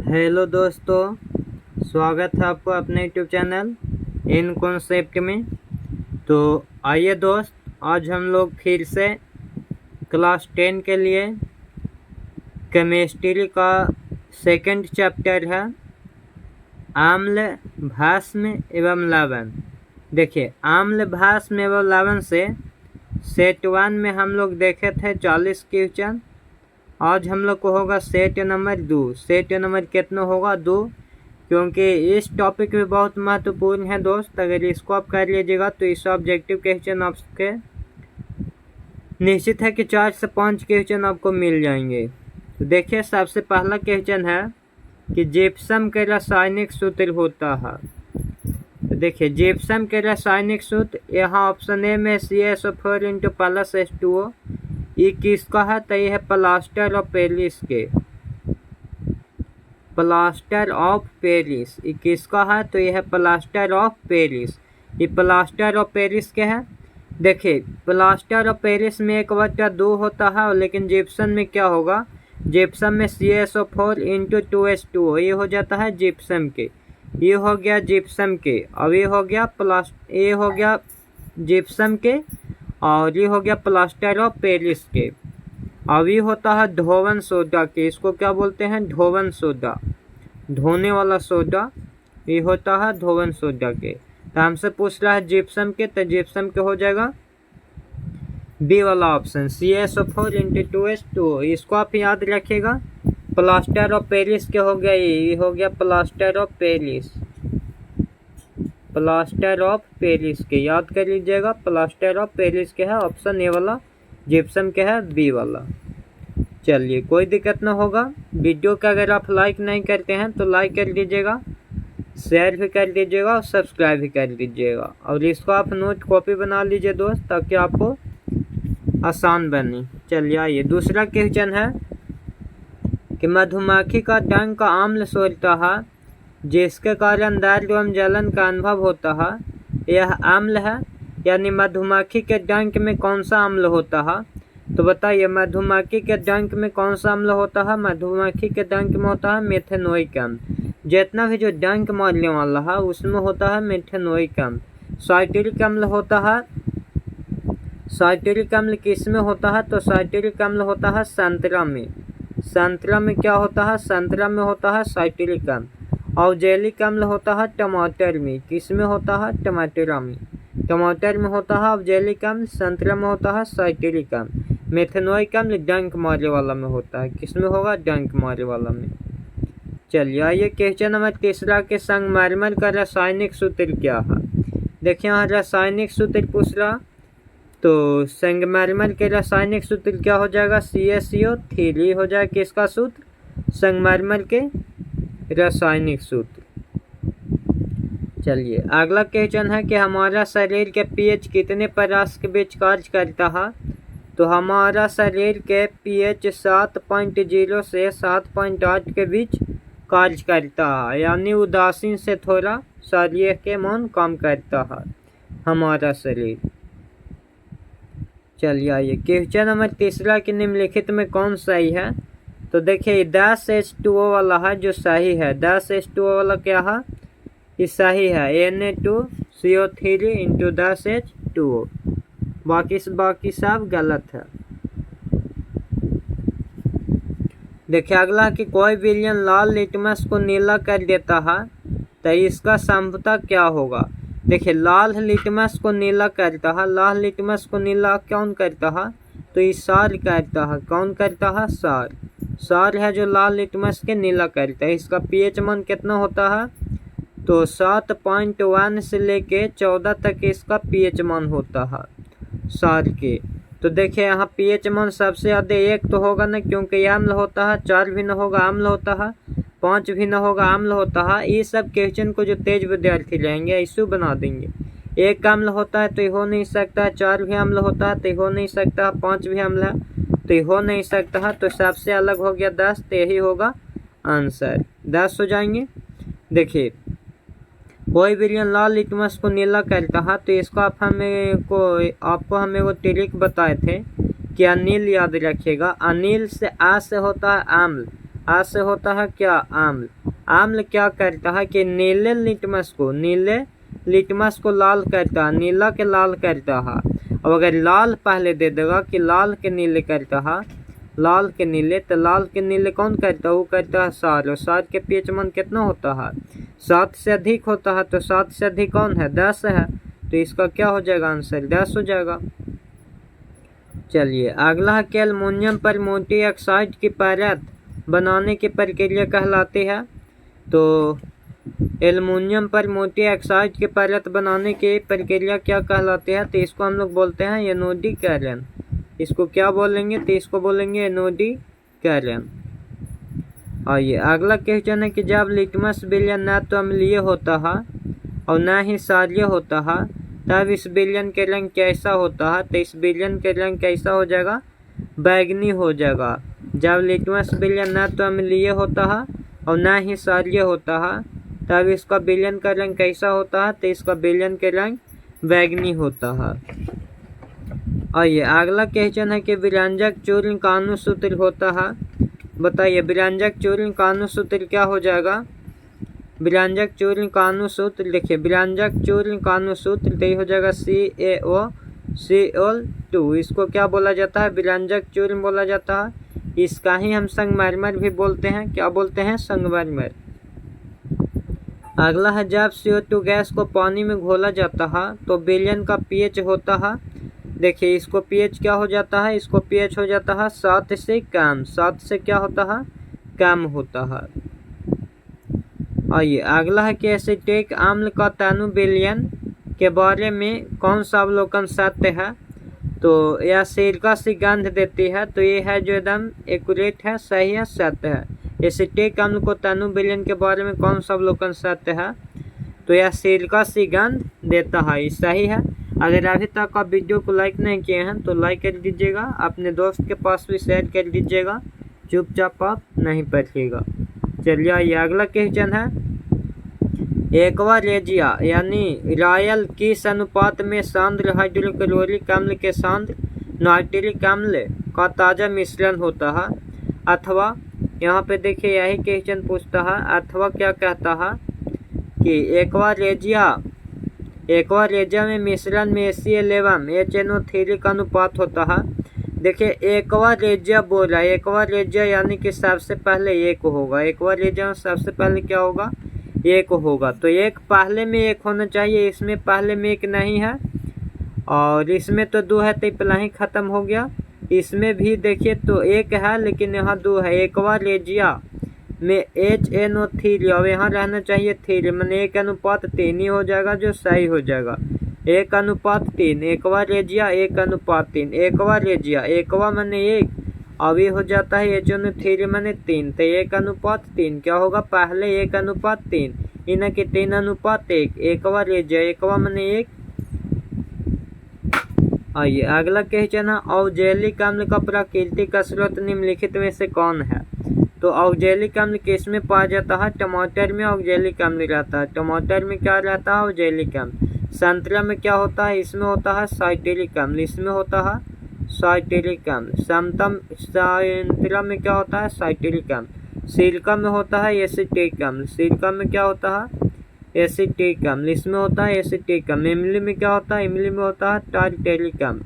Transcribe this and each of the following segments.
Hello दोस्तों, स्वागत है आपको अपने यूट्यूब चैनल इन कॉन्सेप्ट में। तो आइए दोस्त, आज हम लोग फिर से क्लास 10 के लिए केमिस्ट्री का सेकंड चैप्टर है आम्ल, भस्म एवं लवण। देखिए, आम्ल, भस्म एवं लवण से सेट 1 में हम लोग देखे थे 40 क्वेश्चन। आज हम लोग को होगा सेट नंबर 2। सेट नंबर कितना होगा? 2, क्योंकि इस टॉपिक भी बहुत महत्वपूर्ण है दोस्त। अगर इसको आप कर लीजिएगा तो इस ऑब्जेक्टिव क्वेश्चन आपके निश्चित है कि 4 से 5 क्वेश्चन आपको मिल जाएंगे। तो देखिए, सबसे पहला क्वेश्चन है कि जिप्सम के रासायनिक सूत्र होता है। तो देखिए, जिप्सम के रासायनिक सूत्र यहाँ ऑप्शन ए में CaSO4 × +H2O। ये किसका है? तो ये है प्लास्टर ऑफ पेरिस के। प्लास्टर ऑफ पेरिस ये किसका है? तो ये है प्लास्टर ऑफ पेरिस। ये प्लास्टर ऑफ पेरिस के है। देखिए, प्लास्टर ऑफ पेरिस में 1/2 होता है, लेकिन जिप्सम में क्या होगा? जिप्सम में CaSO4 × 2H2O ये हो जाता है जिप्सम के। ये हो गया जिप्सम के। अब ये हो गया जिप्सम के, और ये हो गया प्लास्टर ऑफ पेरिस के। अब ये होता है धोवन सोडा के। इसको क्या बोलते हैं? धोवन सोडा, धोने वाला सोडा। ये होता है धोवन सोडा के। तो हमसे पूछ रहा है जिप्सम के, तो जिप्सम के हो जाएगा बी वाला ऑप्शन, CaSO4 × 2H2O। इसको आप याद रखिएगा। प्लास्टर ऑफ पेरिस के हो गया, ये हो गया plaster of Paris. Plaster of Paris के याद कर लीजिएगा। प्लास्टर ऑफ पेरिस के है ऑप्शन ए वाला, जिप्सम के है बी वाला। चलिए, कोई दिक्कत ना होगा। वीडियो का अगर आप लाइक नहीं करते हैं तो लाइक कर दीजिएगा, शेयर भी कर दीजिएगा और सब्सक्राइब भी कर दीजिएगा। और इसको आप नोट कॉपी बना लीजिए दोस्त, ताकि आपको आसान बने। चलिए आइए, दूसरा क्वेश्चन है कि मधुमक्खी का डंक आम्ल छोड़ता है, जिसके कारण दर्द एवं जलन का अनुभव होता है। यह अम्ल है, यानी मधुमक्खी के डंक में कौन सा अम्ल होता है? तो बताइए, मधुमक्खी के डंक में कौन सा अम्ल होता है? मधुमक्खी के डंक में होता है मेथेनोइक अम्ल। जितना भी जो डंक मारने वाला है उसमें होता है मेथेनोइक अम्ल। साइट्रिक अम्ल होता है। साइट्रिक अम्ल किस में होता है? तो साइट्रिक अम्ल होता है संतरा में। संतरा में क्या होता है? संतरा में होता है साइट्रिक अम्ल। और जैलिक अम्ल होता है टमाटर में। किस में होता है? टमाटर में। टमाटर में होता है ऑक्जेलिक अम्ल, संतरा में होता है साइट्रिक अम्ल। मेथेनोइक अम्ल डंक मारने वाला में होता है। किस में होगा? डंक मारने वाला में। चलिए आइए, क्वेश्चन नंबर तीसरा के संगमरमर का रासायनिक सूत्र क्या है? देखिए, यहाँ रासायनिक सूत्र पूछ रहा, तो संगमरमर के रासायनिक सूत्र क्या हो जाएगा? CaCO3 हो जाएगा किसका सूत्र? संगमरमर के रासायनिक सूत्र। चलिए, अगला क्वेश्चन है कि हमारा शरीर के pH कितने परास के बीच कार्य करता है? तो हमारा शरीर के pH 7.0 से 7.8 के बीच कार्य करता है, यानी उदासीन से थोड़ा शरीर के मान कम करता है हमारा शरीर। चलिए आइए, क्वेश्चन नंबर तीसरा कि निम्नलिखित में कौन सही है? तो देखिए, 10H2O वाला है जो सही है। 10H2O वाला क्या है? ये सही है, Na2CO3 × 10H2O। बाकी सब गलत है। देखिए, अगला कि कोई विलयन लाल लिटमस को नीला कर देता है, तो इसका संभवतः क्या होगा? देखिए, लाल लिटमस को नीला करता है। लाल लिटमस को नीला कौन करता है? तो ये सार करता है। कौन करता है? सार। सार है जो लाल लिटमस के नीला करता है। इसका pH मान कितना होता है? तो 7.1 से लेके 14 तक इसका pH मान होता है सार के। तो देखिए, यहाँ pH मान सबसे ज़्यादा 1 तो होगा ना, क्योंकि अम्ल होता है। 4 भी ना होगा, अम्ल होता है। 5 भी ना होगा, अम्ल होता है। ये सब क्वेश्चन को जो तेज विद्यार्थी रहेंगे इशू बना देंगे। 1 अम्ल होता है तो ये हो नहीं सकता। 4 भी अम्ल होता है तो ये हो नहीं सकता। 5 भी अम्ल है तो ये हो नहीं सकता है। तो सबसे अलग हो गया 10, तो यही होगा आंसर। 10 हो जाएंगे। देखिए, कोई विलयन लाल लिटमस को नीला करता है, तो इसको आपको हमें वो ट्रिक बताए थे कि अनिल याद रखिएगा। अनिल से आ से होता है अम्ल, आ से होता है क्या, आम्ल। आम्ल क्या करता है कि नीले लिटमस को लाल करता है, नीला के लाल करता है। अब अगर लाल पहले दे देगा कि लाल के नीले करता है, लाल के नीले, तो लाल के नीले कौन करता है, वो करता है सार। और सार के पीएच मान कितना होता है, 7 से अधिक होता है। तो 7 से अधिक कौन है, 10 है। तो इसका क्या हो जाएगा, आंसर 10 हो जाएगा। चलिए अगला है कि एल्युमिनियम पर मोटी ऑक्साइड की परत बनाने की प्रक्रिया कहलाती है। तो एल्युमिनियम पर मोटी ऑक्साइड की परत बनाने की प्रक्रिया क्या कहलाती है, तो इसको हम लोग बोलते हैं एनोडीकरण। इसको क्या बोलेंगे, तो इसको बोलेंगे एनोडीकरण। और ये अगला क्वेश्चन है कि जब लिटमस विलयन न तो अम्लीय होता है और न ही क्षारीय होता है, तब इस विलयन के रंग कैसा होता है, तो इस विलयन के रंग कैसा हो जाएगा, बैगनी हो जाएगा। जब लिटमस विलयन न तो अम्लीय होता है और न ही क्षारीय होता है, तब इसका विलयन का रंग कैसा होता है, तो इसका विलयन के रंग बैगनी होता है। और ये अगला क्वेश्चन है कि विरंजक चूर्ण का अनुसूत्र होता है। बताइए विरंजक चूर्ण का अनुसूत्र क्या हो जाएगा, विरंजक चूर्ण का अनुसूत्र, देखिए विरंजक चूर्ण का अनुसूत्र तो हो जाएगा CaOCl2। इसको क्या बोला जाता है, विरंजक चूर्ण बोला जाता है। इसका ही हम संगमरमर भी बोलते हैं, क्या बोलते हैं, संगमरमर। अगला है जब CO2 गैस को पानी में घोला जाता है तो विलयन का pH होता है। देखिए इसको pH क्या हो जाता है, इसको pH हो जाता है 7 से कम, 7 से क्या होता है, कम होता है। आइए अगला है कि एसिटिक अम्ल का तनु विलयन के बारे में कौन सा अवलोकन सत्य है। तो यह सिरका सी गंध देती है, तो ये है जो एकदम एक्यूरेट है, सही है, सत्य है। एसिटिक अम्ल को तनु विलयन के बारे में कौन सा अवलोकन सत्य है, तो यह सिरका सी गंध देता है, ये सही है। अगर अभी तक आप वीडियो को लाइक नहीं किए हैं तो लाइक कर दीजिएगा, अपने दोस्त के पास भी शेयर कर दीजिएगा, चुपचाप आप नहीं पढ़िएगा। चलिए ये अगला क्वेश्चन है, एक्वा रेजिया यानी रॉयल किस अनुपात में सांद्र हाइड्रोक्लोरिक अम्ल के सांद्र नाइट्रिक अम्ल का ताज़ा मिश्रण होता है। अथवा यहाँ पे देखिए यही क्वेश्चन पूछता है, अथवा क्या कहता है कि एक्वा रेजिया में मिश्रण में HNO3 का अनुपात होता है। देखिए एक्वा रेजिया बोल रहा है, एक्वा रेजिया यानी कि सबसे पहले एक होगा, एक्वा रेजिया में सबसे पहले क्या होगा, एक होगा। तो एक पहले में एक होना चाहिए, इसमें पहले में एक नहीं है और इसमें तो 2 है, तो पहला ही खत्म हो गया। इसमें भी देखिए तो एक है लेकिन यहाँ 2 है। एक्वा रेजिया में HNO3 और यहाँ रहना चाहिए 3, मैंने 1:3 ही हो जाएगा, जो सही हो जाएगा 1:3। Aqua regia 1:3, aqua regia, aqua मैंने 1 अब ये हो जाता है HNO3 मैंने 3, तो 1:3 क्या होगा, पहले 1:3 इन्हें के 3:1। एक्वा रेजिया, एक्वा मैंने 1। आइए अगला क्वेश्चन है, औजेलिक अम्ल का प्राकृतिक स्रोत निम्नलिखित में से कौन है। तो औजेलिक अम्ल किस में पाया जाता है, टमाटर में औजेलिक अम्ल रहता है। टमाटर में क्या रहता है, औजेलिक अम्ल। संतरा में क्या होता है, इसमें होता है साइट्रिक अम्ल, इसमें होता है साइट्रिक अम्ल। संतरा में क्या होता है, साइट्रिक अम्ल। सिरका में होता है एसिटिक अम्ल, सिरका में क्या होता है, एसिटिक अम्ल, इसमें होता है एसिटिक अम्ल। इमली में क्या होता है, इमली में होता है टारटेरिक अम्ल,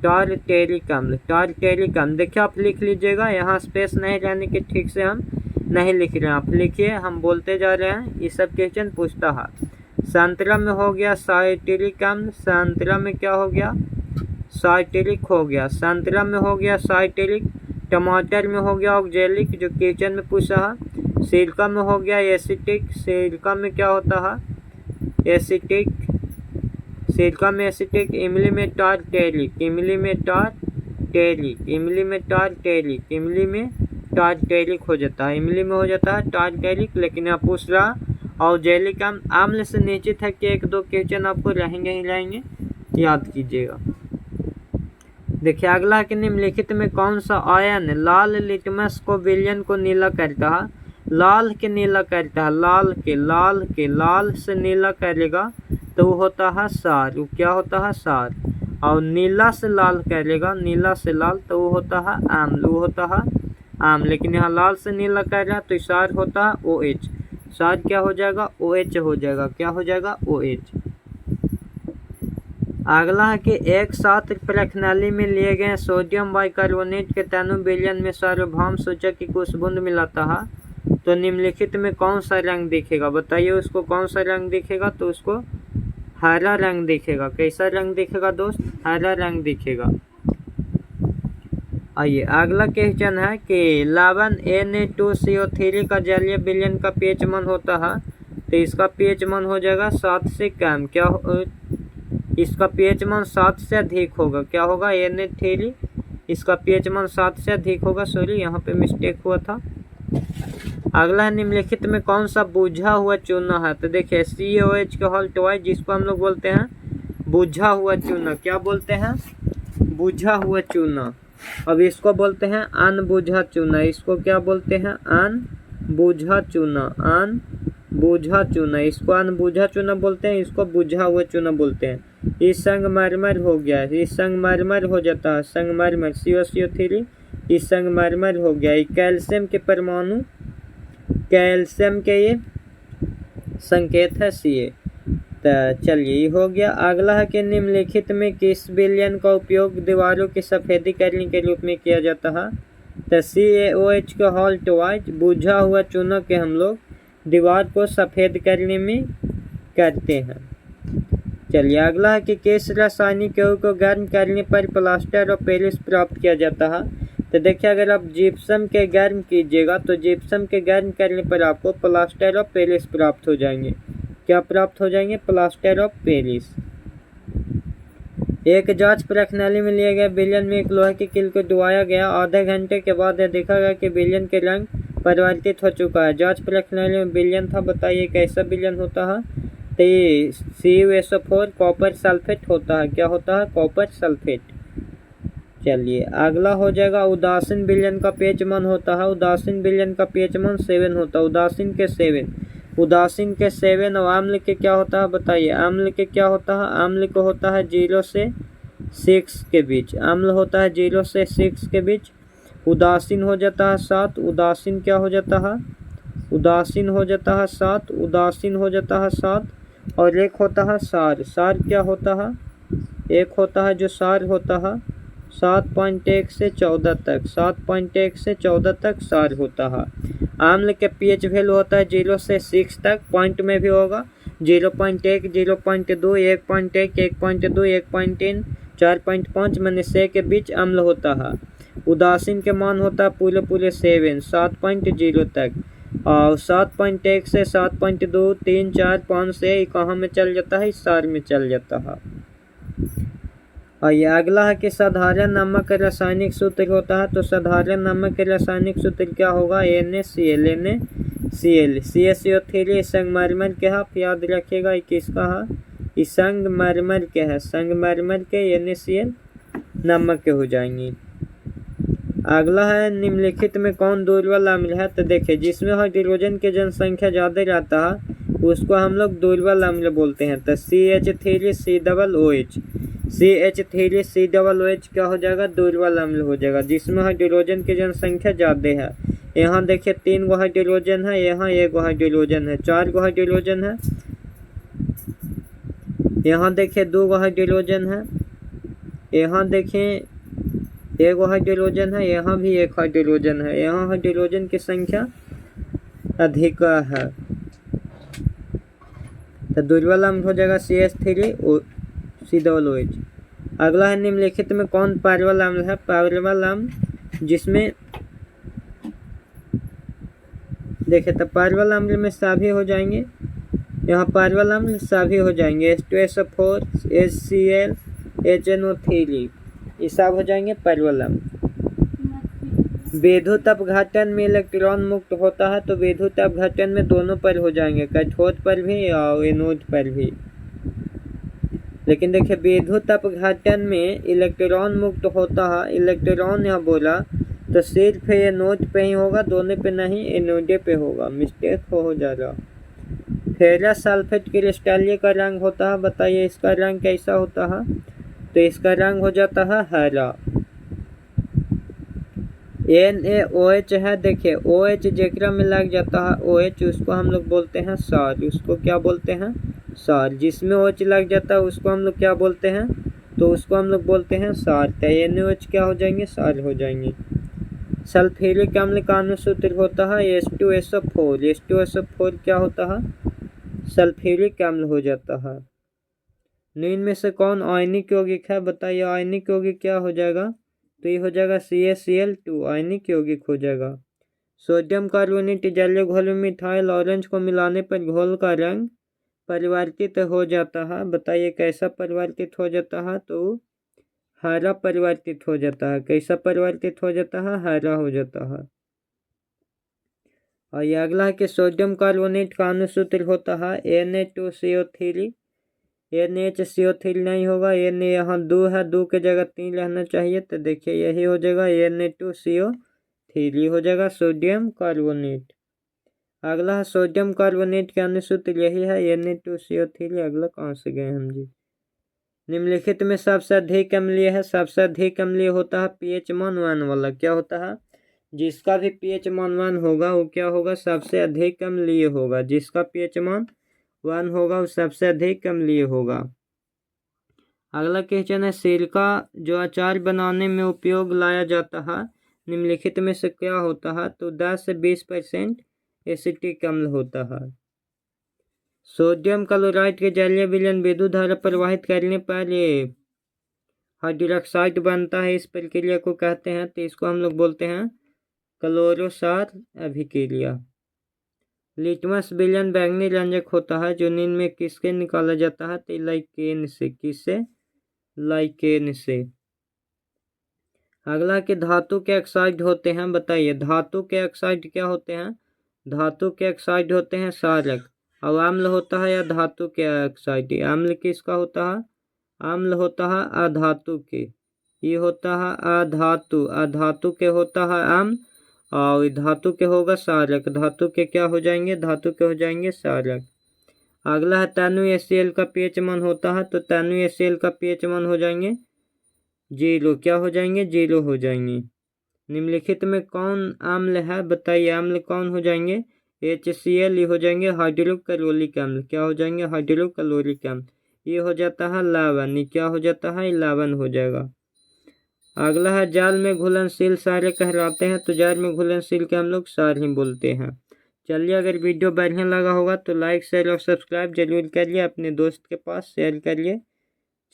टारटेरिक अम्ल, टारटेरिक अम्ल। देखिए आप लिख लीजिएगा, यहाँ स्पेस नहीं रहने के ठीक से हम नहीं लिख रहे हैं, आप लिखिए, हम बोलते जा रहे हैं, ये सब क्वेश्चन पूछता है। संतरा में हो गया साइट्रिक अम्ल, संतरा में क्या हो गया, साइट्रिक हो गया, संतरा में हो गया साइट्रिक। टमाटर में हो गया ऑक्जेलिक, जो क्वेश्चन में पूछा है। सिरका में हो गया एसिटिक, सिरका में क्या होता है, एसिटिक, सिरका में एसिटिक। इमली में टारटेरिक, इमली में टारटेरिक, इमली में टारटेरिक, इमली में टारटेरिक हो जाता है, इमली में हो जाता है टारटेरिक। लेकिन यहाँ पूछ रहा ऑक्जेलिक अम्ल से निश्चित है कि 1-2 क्वेश्चन आपको रहेंगे ही रहेंगे, याद कीजिएगा। देखिए अगला कि निम्नलिखित में कौन सा आयन लाल लिटमस को विलयन को नीला करता है। लाल के नीला करता है, लाल से नीला करेगा तो वो होता है सार, वो क्या होता है, सार। और नीला से लाल करेगा, नीला से लाल तो वो होता है अम्ल, वो होता है आम, लेकिन यहाँ लाल से नीला कर रहा है तो क्षार होता है OH। क्षार क्या हो जाएगा? OH हो जाएगा। क्या हो जाएगा? OH। अगला है कि एक साथ प्रखनाली में लिए गए सोडियम बाइकार्बोनेट के 93 विलयन में सार्वभौम सूचक की कुछ बूंद मिलाता है तो निम्नलिखित में कौन सा रंग दिखेगा? बताइए उसको कौन सा रंग दिखेगा? तो उसको हरा रंग दिखेगा। कैसा रंग दिखेगा दोस्त? हरा रंग दिखेगा। आइए अगला क्वेश्चन है कि लवण Na2CO3 का जलीय विलयन का pH मान होता है तो इसका pH मान हो जाएगा 7 से कम। क्या इसका pH मान 7 से अधिक होगा। क्या होगा? Na3 इसका pH मान 7 से अधिक होगा। सॉरी यहाँ पे मिस्टेक हुआ था। अगला है निम्नलिखित में कौन सा बुझा हुआ चूना है? तो देखिए COH का हॉल ट्वाइस जिसको हम लोग बोलते हैं बुझा हुआ चूना। क्या बोलते हैं? बुझा हुआ चूना। अब इसको बोलते हैं अनबुझा चूना। इसको क्या बोलते हैं? अनबुझा चूना। अनबुझा चूना, इसको अनबुझा चूना बोलते हैं, इसको बुझा हुआ चूना बोलते हैं। इस संगमरमर हो गया, इस संगमरमर हो जाता है, संगमरमर CO3 इस संगमरमर हो गया। कैल्शियम के परमाणु, कैल्शियम के ये संकेत है Ca। तो चलिए हो गया। अगला है कि निम्नलिखित में किस विलयन का उपयोग दीवारों की सफ़ेदी करने के रूप में किया जाता है? तो CaOH का हॉल ट्वाइस बुझा हुआ चूना के हम लोग दीवार को सफ़ेद करने में करते हैं। चलिए अगला है कि किस रासायनिक यौगिक को गर्म करने पर प्लास्टर ऑफ पेरिस प्राप्त किया जाता है? तो देखिए अगर आप जिप्सम के गर्म कीजिएगा तो जिप्सम के गर्म करने पर आपको प्लास्टर ऑफ पेरिस प्राप्त हो जाएंगे। क्या प्राप्त हो जाएंगे? Plaster of Paris. एक जांच प्रखनाली में लिए गए विलयन में एक लोहे की कील को डुबाया गया। आधे घंटे के बाद यह देखा गया कि विलयन के रंग परिवर्तित हो चुका है। जांच प्रखनाली में विलयन था, बताइए कैसा विलयन होता है? तो ये CuSO4 कॉपर सल्फेट होता है। क्या होता है? Copper sulphate. चलिए अगला हो जाएगा उदासीन विलयन का pH मान होता है। उदासीन विलयन का pH मान 7 होता है। उदासीन के 7, उदासीन के 7। और आम्ल के क्या होता है? बताइए आम्ल के क्या होता है? आम्ल को होता है 0 से 6 के बीच। आम्ल होता है 0 से 6 के बीच। उदासीन हो जाता है 7। उदासीन क्या हो जाता है? उदासीन हो जाता है 7। उदासीन हो जाता है 7। और एक होता है सार। सार क्या होता है? एक होता है जो सार होता है 7.1 से 14 तक। 7.1 से 14 तक सार होता है। आम्ल के pH वैल्यू होता है 0 से 6 तक। पॉइंट में भी होगा 0.1, 0.2, 1.1, 1.2, 1.3, 4.5 मैंने 6 के बीच अम्ल होता है। उदासीन के मान होता है पूरे 7.0 तक। और 7.1 से 7.2, 3, 4, 5 से कहाँ में चल जाता है? इस सार में चल जाता है। और ये अगला है कि साधारण नमक का रासायनिक सूत्र होता है। तो साधारण नमक के रासायनिक सूत्र क्या होगा? NaCl। NaCl। CaCO3 संगमरमर के है, याद रखिएगा किसका है? इस संगमरमर के है, संगमरमर के NaCl नमक के हो जाएंगी। अगला है निम्नलिखित में कौन दुर्बल अम्ल है? तो देखिए जिसमें हाइड्रोजन की जनसंख्या ज़्यादा रहता है उसको हम लोग दुर्बल अम्ल बोलते हैं। तो CH3COOH, CH3COOH क्या हो जाएगा? दुर्बल अम्ल हो जाएगा, जिसमें हाइड्रोजन की जनसंख्या ज़्यादा है। यहाँ देखिए 3 गो हाइड्रोजन है, यहाँ 1 गो हाइड्रोजन है, 4 गो हाइड्रोजन है, यहाँ देखिए 2 गो हाइड्रोजन है, यहाँ देखें 1 गो हाइड्रोजन है, यहाँ भी 1 हाइड्रोजन है। यहाँ हाइड्रोजन की संख्या अधिक है तो दुर्बल अम्ल हो जाएगा CH3COOH। अगला है निम्नलिखित में कौन पार्वल अम्ल है? पार्वल अम्ल जिसमें देखिए तो पार्वल अम्ल में सभी हो जाएंगे। यहाँ पार्वल अम्ल सभी हो जाएंगे H2SO4, HCl, HNO3 ये सब हो जाएंगे पार्वल अम्ल। विद्युत अपघटन में इलेक्ट्रॉन मुक्त होता है तो विद्युत अपघटन में दोनों पर हो जाएंगे, कैथोड पर भी और एनोड पर भी। लेकिन देखिए विद्युत अपघटन में इलेक्ट्रॉन मुक्त होता है, इलेक्ट्रॉन यहाँ बोला तो सिर्फ एनोड पे ही होगा, दोनों पे नहीं, एनोडे पे होगा, मिस्टेक हो जा रहा। फेरस सल्फेट क्रिस्टलीय का रंग होता है, बताइए इसका रंग कैसा होता है? तो इसका रंग हो जाता है हरा। NaOH है, देखिए OH जेकरा में लग जाता है OH, उसको हम लोग बोलते हैं क्षार। उसको क्या बोलते हैं? क्षार। जिसमें OH लग जाता है उसको हम लोग क्या बोलते हैं? तो उसको हम लोग बोलते हैं क्षार। तो NaOH क्या हो जाएंगे? क्षार हो जाएंगे। सल्फ्यूरिक अम्ल का अनुसूत्र होता है H2SO4। H2SO4 क्या होता है? सल्फ्यूरिक अम्ल हो जाता है। निम्न में से कौन आयनिक यौगिक है? बताइए आयनिक यौगिक क्या हो जाएगा? तो ये हो जाएगा CaCl2, आयनिक यौगिक हो जाएगा। सोडियम कार्बोनेट जलीय घोल में मिथाइल ऑरेंज को मिलाने पर घोल का रंग परिवर्तित हो जाता है। बताइए कैसा परिवर्तित हो जाता है? तो हरा परिवर्तित हो जाता है। कैसा परिवर्तित हो जाता है? हरा हो जाता है। और ये अगला है कि सोडियम कार्बोनेट का अनुसूत्र होता है Na2CO3। NaCO3 नहीं होगा, Na यहाँ 2 है, 2 के जगह 3 रहना चाहिए। तो देखिए यही हो जाएगा Na2CO3 हो जाएगा सोडियम कार्बोनेट। अगला है सोडियम कार्बोनेट के अनुसूत्र यही है Na2CO3। अगला कहाँ से गए हम जी? निम्नलिखित में सबसे अधिक अम्लीय है। सबसे अधिक अम्लीय होता है pH मान 1 वाला। क्या होता है? जिसका भी pH मान 1 होगा वो क्या होगा? सबसे अधिक अम्लीय होगा। जिसका pH मान 1 होगा वो सबसे अधिक अम्लीय होगा। अगला क्वेश्चन है सिरका जो अचार बनाने में उपयोग लाया जाता है निम्नलिखित में से क्या होता है? तो 10 से 20% एसिटिक अम्ल होता है। सोडियम क्लोराइड के जलीय विलयन विद्युत धारा प्रवाहित करने पर ये हाइड्रोक्साइड बनता है। इस प्रक्रिया को कहते हैं, तो इसको हम लोग बोलते हैं क्लोरोसार अभिक्रिया। लिटमस विलयन बैंगनी रंजक होता है जो निम्न में किसके निकाला जाता है? तो लाइकेन से। किससे? लाइकेन से। अगला कि धातु के ऑक्साइड होते हैं। बताइए धातु के ऑक्साइड क्या होते हैं? धातु के ऑक्साइड होते हैं क्षारक। और अम्ल होता है या धातु के ऑक्साइड? अम्ल किसका होता है? अम्ल होता है अधातु के। ये होता है अधातु। अधातु के होता है अम्ल और धातु के होगा क्षारक। धातु के क्या हो जाएंगे? धातु के हो जाएंगे क्षारक। अगला है NaCl का pH मान होता है। तो NaCl का pH मान हो जाएंगे 0। क्या हो जाएंगे? 0 हो जाएंगे। निम्नलिखित में कौन अम्ल है? बताइए अम्ल कौन हो जाएंगे? HCl ये हो जाएंगे हाइड्रोक्लोरिक अम्ल। क्या हो जाएंगे? हाइड्रोक्लोरिक अम्ल। ये हो जाता है लवण। ये क्या हो जाता है? लवण हो जाएगा। अगला है जाल में घुलनशील सारे कहलाते हैं। तो जाल में घुलनशील के हम लोग सार ही बोलते हैं। चलिए अगर वीडियो बढ़िया लगा होगा तो लाइक शेयर और सब्सक्राइब जरूर करिए। अपने दोस्त के पास शेयर करिए।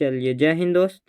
चलिए जय हिंद दोस्त।